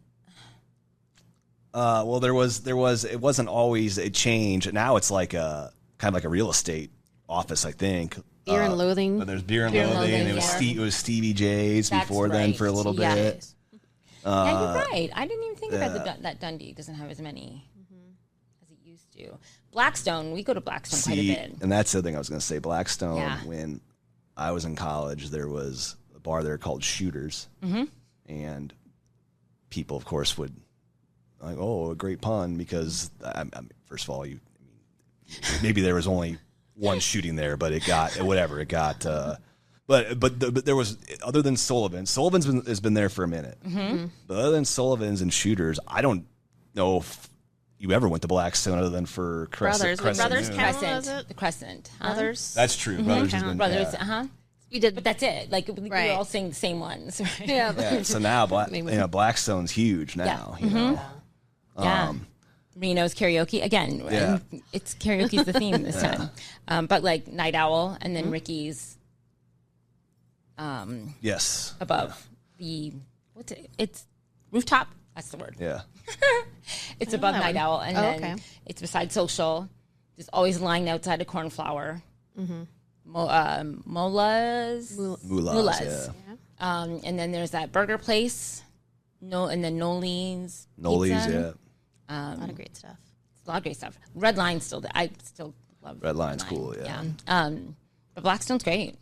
Well, there was. It wasn't always a change. Now it's like a kind of like a real estate office, I think. Beer and Loathing. But there's Beer and Beer and Loathing. Loathing, It was yeah. it was Stevie J's That's before then right. for a little Yeah. bit. Yeah, you're right. I didn't even think about that Dundee doesn't have as many as it used to. Blackstone, we go to Blackstone quite a See, bit. and that's the thing I was going to say. Blackstone. Yeah. When I was in college, there was a bar there called Shooters, and people, of course, would like, oh, a great pun, because first of all, maybe there was only one shooting there, but it got whatever it got. But there was, other than Sullivan's has been there for a minute. But other than Sullivan's and Shooters, I don't know if you ever went to Blackstone other than for Crescent. Brothers. Brothers Moon. count? Crescent, was it? the Crescent. Others. That's true. Brothers has been Brothers, yeah. We did. But that's it. Like we Right. were all saying the same ones. Right? Yeah. Yeah, so now Blackstone's huge now. You know? Yeah. Reno's karaoke again. Yeah. It's karaoke's the theme this time. But like Night Owl, and then Ricky's Yes. above the it's rooftop. That's the word. Yeah. It's above that Night one. Owl, and Oh, then okay. it's beside Social. There's always lying outside of Cornflower. Mola's. Moulahs. Yeah. And then there's that burger place. And then Noli's. Noli's, Pizza. yeah. A lot of great stuff. It's a lot of great stuff. Red Line's still there. I still love Red Line's Line. cool, yeah. But Blackstone's great.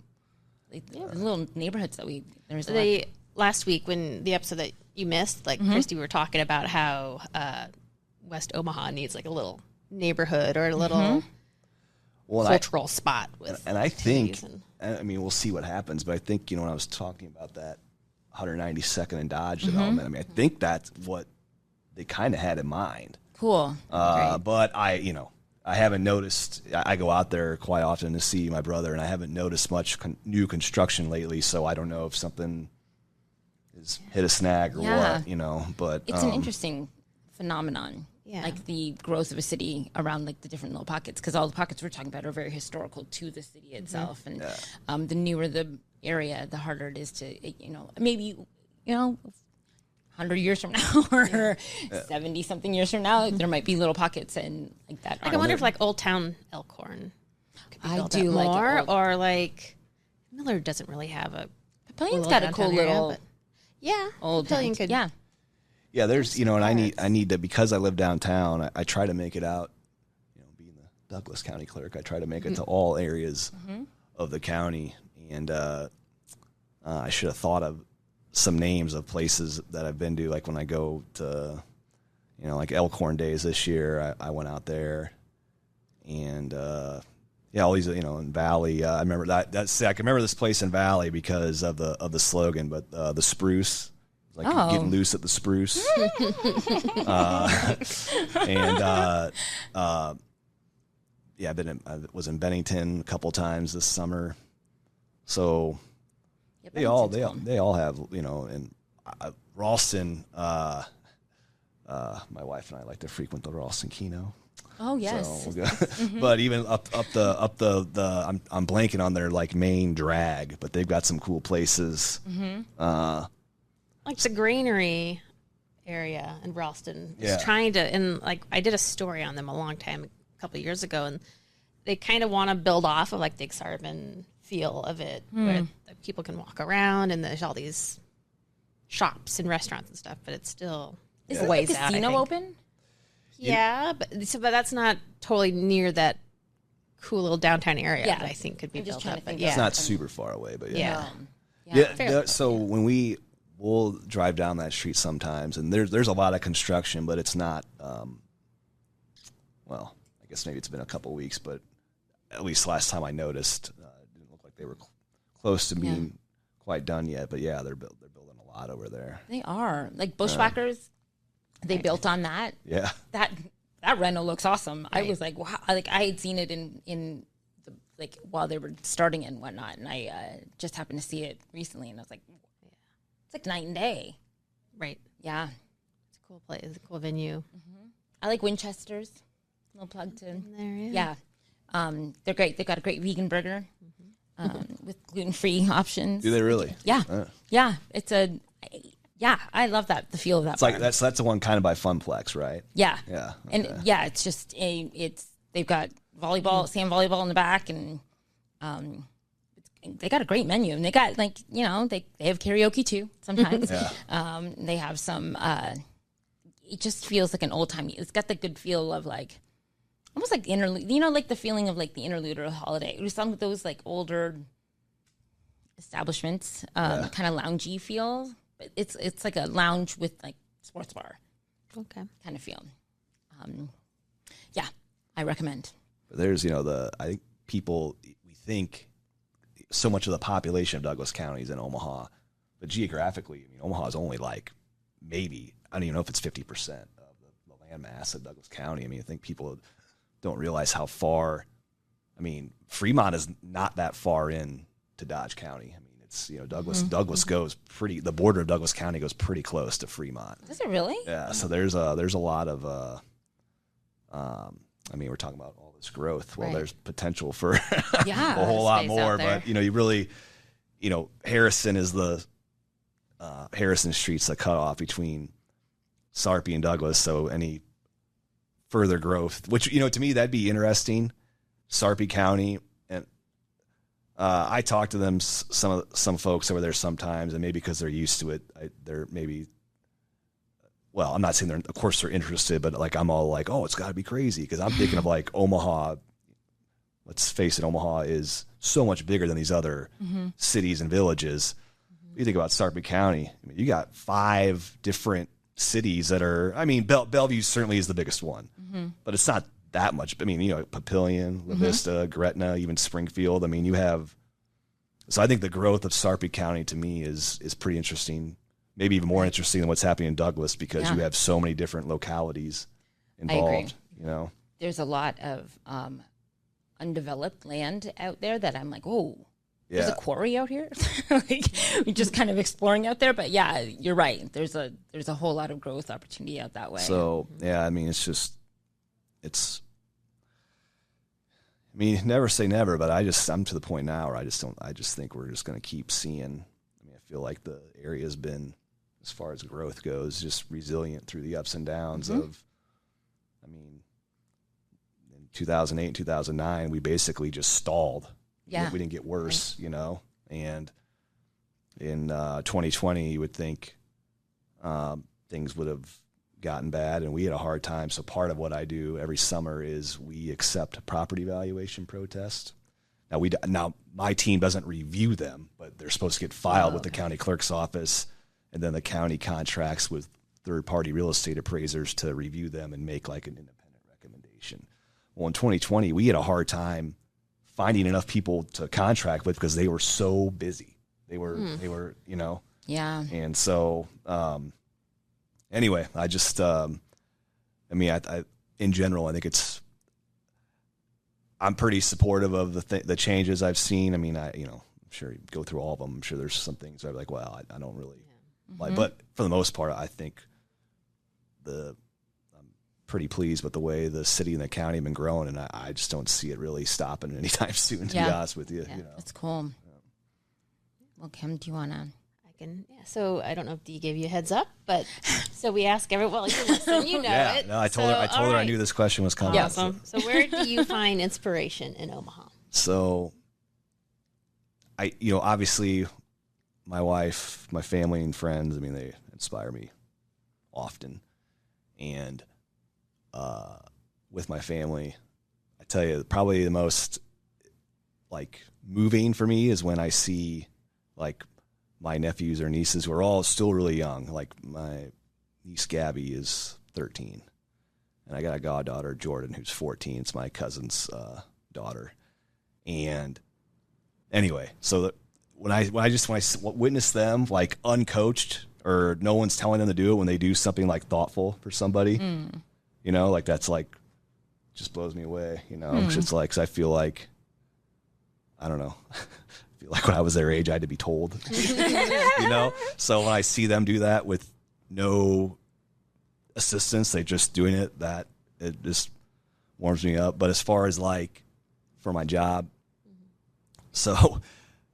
Like, the little neighborhoods that there's a lot. Last week, when the episode that you missed, like Christy, we were talking about how West Omaha needs like a little neighborhood or a little cultural spot with. And I think, activities I mean, we'll see what happens, but I think, when I was talking about that 192nd and Dodge development, I mean, I think that's what they kind of had in mind. Cool. But I haven't noticed. I go out there quite often to see my brother, and I haven't noticed much new construction lately. So I don't know if something has hit a snag or Yeah. what. But It's an interesting phenomenon. Yeah. Like the growth of a city around like the different little pockets, because all the pockets we're talking about are very historical to the city itself. And the newer the area, the harder it is to, maybe, 100 years from now or 70 something years from now, there might be little pockets and like that. Like I wonder if like Old Town Elkhorn could be I built do up like it more, old. or like Miller doesn't really have a Papillion's little got a cool downtown area, little but yeah, old Papillion town. could yeah, there's and I parts. need to, because I live downtown. I try to make it out. Being the Douglas County Clerk, I try to make it to all areas of the county, and I should have thought of some names of places that I've been to, like when I go to, like Elkhorn Days this year, I went out there, and all these, in Valley. I remember that's I can remember this place in Valley because of the slogan, but the Spruce, like getting loose at the Spruce, I was in Bennington a couple times this summer, so they all have, and Ralston. My wife and I like to frequent the Ralston Kino. Oh yes, so, but even up the I'm blanking on their like main drag, but they've got some cool places. Like the granary area in Ralston is trying to, and like I did a story on them a couple of years ago, and they kind of want to build off of like the Exarban feel of it, where people can walk around and there's all these shops and restaurants and stuff, but it's still is the casino open? Yeah, but that's not totally near that cool little downtown area that I think could be built up. But it's not super far away, but so when we'll drive down that street sometimes, and there's a lot of construction, but it's not. Well, I guess maybe it's been a couple weeks, but at least last time I noticed, it didn't look like they were close to being quite done yet. But they're building a lot over there. They are like Bushwhackers. They built on that. Yeah. That reno looks awesome. Right. I was like, wow. Like I had seen it in the, like while they were starting it and whatnot, and I just happened to see it recently, and I was like, it's like night and day. Right. Yeah. It's a cool place. It's a cool venue. Mm-hmm. I like Winchester's. A little plug to there. Yeah. They're great. They've got a great vegan burger with gluten-free options. Do they really? Yeah. Yeah. It's I love that, the feel of that. It's bar. Like that's the one kind of by Funplex, right? Yeah. Yeah. Okay. And it's just they've got sand volleyball in the back, and they got a great menu, and they got they have karaoke too sometimes. They have some it just feels like an old time. It's got the good feel of like almost like interlude, like the feeling of like the interlude or a holiday. It was some of those like older establishments, kind of loungy feel. It's like a lounge with like sports bar, kind of feel. I recommend. There's I think we think so much of the population of Douglas County is in Omaha, but geographically, Omaha is only like maybe I don't even know if it's 50% of the land mass of Douglas County. I think people don't realize how far. Fremont is not that far in to Dodge County. It's Douglas goes pretty. The border of Douglas County goes pretty close to Fremont. Does it really? Yeah. So there's a lot of. We're talking about all this growth. Well, there's potential for a whole lot more. But you really, Harrison is the Harrison Street's the cutoff between Sarpy and Douglas. So any further growth, which to me that'd be interesting, Sarpy County. I talk to them, some folks over there sometimes, and maybe because they're used to it, they're maybe. Well, I'm not saying of course they're interested, but like I'm all like, oh, it's got to be crazy because I'm thinking of like Omaha. Let's face it, Omaha is so much bigger than these other cities and villages. You think about Sarpy County, you got 5 different cities that are. Bellevue certainly is the biggest one, but it's not that much. Papillion, La Vista, Gretna, even Springfield. You have. So I think the growth of Sarpy County to me is pretty interesting. Maybe even more interesting than what's happening in Douglas because you have so many different localities involved. I agree. There's a lot of undeveloped land out there that I'm like, oh, there's a quarry out here. Like we're just kind of exploring out there. But yeah, you're right. There's a whole lot of growth opportunity out that way. So it's just. Never say never, but I'm to the point now where I just think we're just going to keep seeing. I feel like the area's been, as far as growth goes, just resilient through the ups and downs of. In 2008 and 2009, we basically just stalled. Yeah, we didn't get worse, and in 2020, you would think things would have gotten bad, and we had a hard time. So part of what I do every summer is we accept property valuation protests. Now my team doesn't review them, but they're supposed to get filed with the county clerk's office. and then the county contracts with third-party real estate appraisers to review them and make like an independent recommendation. Well, in 2020, we had a hard time finding enough people to contract with because they were so busy. They were, you know. Yeah. And so, anyway, I just, I mean, I in general, I think I'm pretty supportive of the changes I've seen. I mean, I'm sure you go through all of them. I'm sure there's some things I'm like, well, I don't really like, but for the most part, I think I'm pretty pleased with the way the city and the county have been growing, and I just don't see it really stopping anytime soon, to be honest with you. Yeah, you know? that's cool. Well, Kim, do you want to? So I don't know if Dee gave you a heads up, but so we ask everyone, well, you listen, you know it. No, I told her I knew this question was coming. Awesome. So where do you find inspiration in Omaha? So obviously my wife, my family and friends, I mean, they inspire me often. And with my family, I tell you, probably the most like moving for me is when I see like my nephews or nieces who are all still really young. Like my niece Gabby is 13, and I got a goddaughter, Jordan, who's 14. It's my cousin's daughter. And anyway, so when I witness them like uncoached or no one's telling them to do it, when they do something like thoughtful for somebody, you know, like that's like just blows me away. You know, it's like 'cause I feel like I don't know. I feel like when I was their age, I had to be told, you know? So when I see them do that with no assistance, they just doing it, that it just warms me up. But as far as like for my job, so,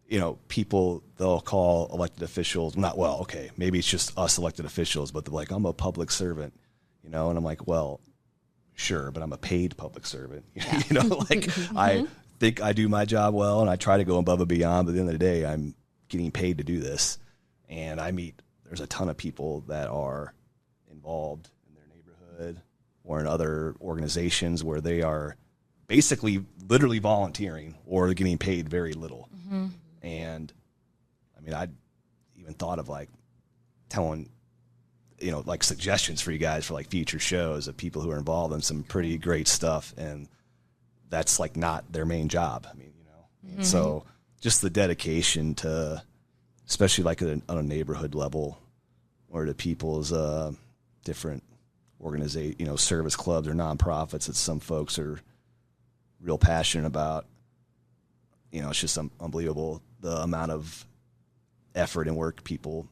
you know, people, they'll call elected officials, maybe it's just us elected officials, but they're like, I'm a public servant, you know? And I'm like, well, sure, but I'm a paid public servant, you know, like I think I do my job well and I try to go above and beyond, but at the end of the day, I'm getting paid to do this. And there's a ton of people that are involved in their neighborhood or in other organizations where they are basically literally volunteering or getting paid very little. And I mean, I even thought of like telling, you know, like suggestions for you guys for like future shows of people who are involved in some pretty great stuff. And that's like not their main job. I mean, you know, and so just the dedication to, especially like on a neighborhood level or to people's different organization, you know, service clubs or nonprofits that some folks are real passionate about. You know, it's just unbelievable the amount of effort and work people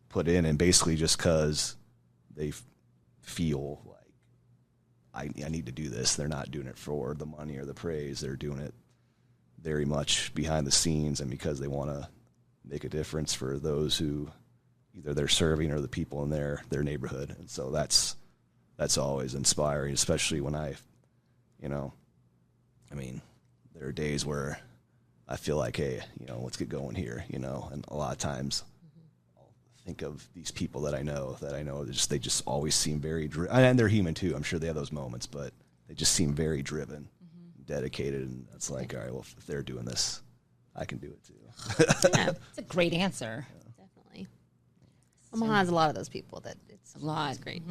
put in, and basically just because they feel like I need to do this. They're not doing it for the money or the praise. They're doing it very much behind the scenes and because they want to make a difference for those who either they're serving or the people in their neighborhood. And so that's always inspiring, especially when I mean, there are days where I feel like, hey, you know, let's get going here, you know, and a lot of times I'll think of these people that I know they just always seem very driven, and they're human too. I'm sure they have those moments, but they just seem very driven, dedicated. And it's like, all right, well, if they're doing this, I can do it too. Yeah, it's a great answer. Yeah. Definitely. Omaha has a lot of those people that it's a lot. It's great.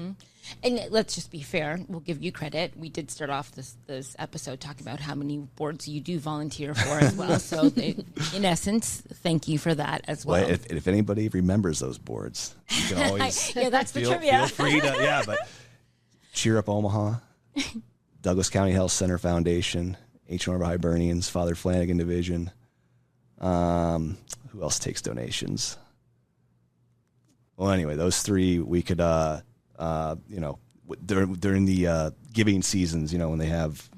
And let's just be fair. We'll give you credit. We did start off this episode talking about how many boards you do volunteer for as well. So in essence, thank you for that as well. Well, if anybody remembers those boards, you can always that's the trivia. Feel free to, but Cheer Up Omaha, Douglas County Health Center Foundation, H. Norma Hibernians, Father Flanagan Division. Who else takes donations? Well, anyway, those three we could, you know, during the giving seasons, you know, when they have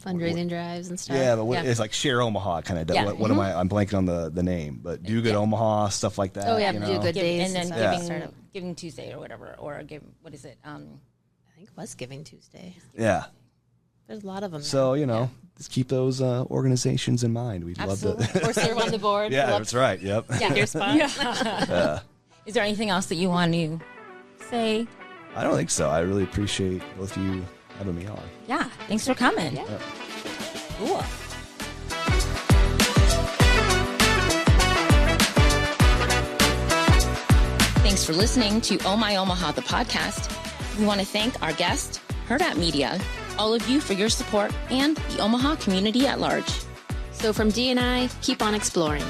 fundraising drives and stuff. Yeah, but it's like Share Omaha kind of. Yeah. What am I? I'm blanking on the name, but Do Good Omaha, stuff like that. Oh yeah, you know? Do Good Days, and then stuff. giving Tuesday or whatever, or what is it? I think it was Giving Tuesday. Yeah. There's a lot of them. So, you know, just keep those organizations in mind. We'd love to. Or serve on the board. Yeah, that's right. Yep. Yeah, your spot. Yeah. Is there anything else that you want to say? I don't think so. I really appreciate both of you having me on. Yeah, thanks for coming. Yeah. Cool. Thanks for listening to Oh My Omaha, the podcast. We want to thank our guest, Hurrdat Media, all of you for your support, and the Omaha community at large. So from D and I, keep on exploring.